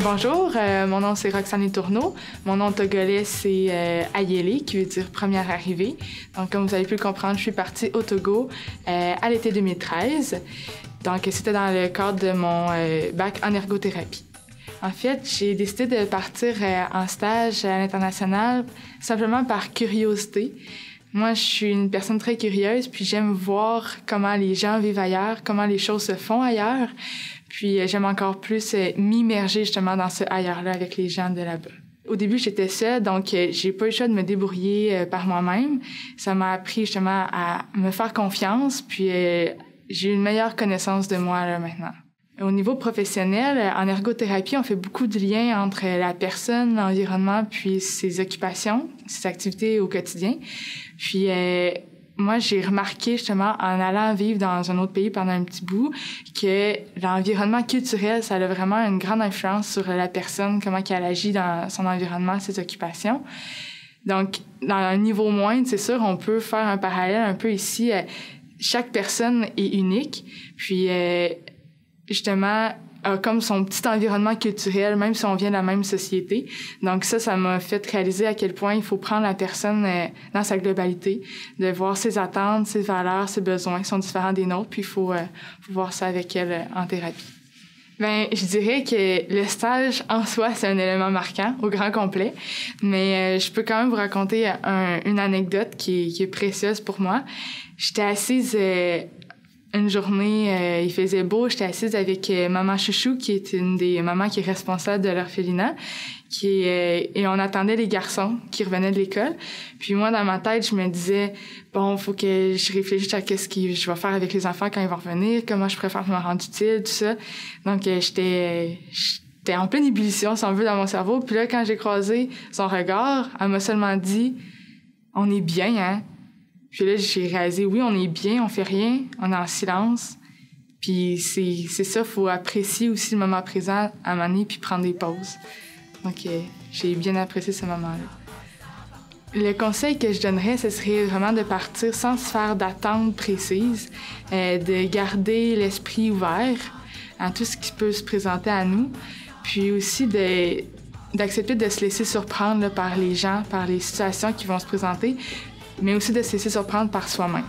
Bonjour, mon nom c'est Roxane Tourneau. Mon nom togolais c'est Ayele, qui veut dire première arrivée. Donc comme vous avez pu le comprendre, je suis partie au Togo à l'été 2013. Donc c'était dans le cadre de mon bac en ergothérapie. En fait, j'ai décidé de partir en stage à l'international simplement par curiosité. Moi, je suis une personne très curieuse, puis j'aime voir comment les gens vivent ailleurs, comment les choses se font ailleurs. Puis j'aime encore plus m'immerger justement dans ce ailleurs-là avec les gens de là-bas. Au début, j'étais seule, donc j'ai pas eu le choix de me débrouiller par moi-même. Ça m'a appris justement à me faire confiance, puis j'ai une meilleure connaissance de moi là maintenant. Au niveau professionnel, en ergothérapie, on fait beaucoup de liens entre la personne, l'environnement, puis ses occupations, ses activités au quotidien. Puis moi, j'ai remarqué justement en allant vivre dans un autre pays pendant un petit bout que l'environnement culturel, ça a vraiment une grande influence sur la personne, comment elle agit dans son environnement, ses occupations. Donc, dans un niveau moindre, c'est sûr, on peut faire un parallèle un peu ici. Chaque personne est unique, puis justement, a comme son petit environnement culturel, même si on vient de la même société. Donc ça m'a fait réaliser à quel point il faut prendre la personne dans sa globalité, de voir ses attentes, ses valeurs, ses besoins qui sont différents des nôtres, puis il faut voir ça avec elle en thérapie. Ben, je dirais que le stage en soi, c'est un élément marquant au grand complet, mais je peux quand même vous raconter une anecdote qui est précieuse pour moi. J'étais assise une journée, il faisait beau, j'étais assise avec maman Chouchou, qui est une des mamans qui est responsable de l'orphelinat, et on attendait les garçons qui revenaient de l'école. Puis moi, dans ma tête, je me disais, bon, faut que je réfléchisse à qu'est-ce que je vais faire avec les enfants quand ils vont revenir, comment je préfère me rendre utile, tout ça. Donc, j'étais en pleine ébullition, si on veut, dans mon cerveau. Puis là, quand j'ai croisé son regard, elle m'a seulement dit, on est bien, hein? Puis là, j'ai réalisé, oui, on est bien, on fait rien, on est en silence. Puis c'est ça, faut apprécier aussi le moment présent à un moment donné, puis prendre des pauses. Donc, j'ai bien apprécié ce moment-là. Le conseil que je donnerais, ce serait vraiment de partir sans se faire d'attente précise, de garder l'esprit ouvert à tout ce qui peut se présenter à nous, puis aussi d'accepter de se laisser surprendre là, par les gens, par les situations qui vont se présenter, mais aussi de se laisser surprendre par soi-même.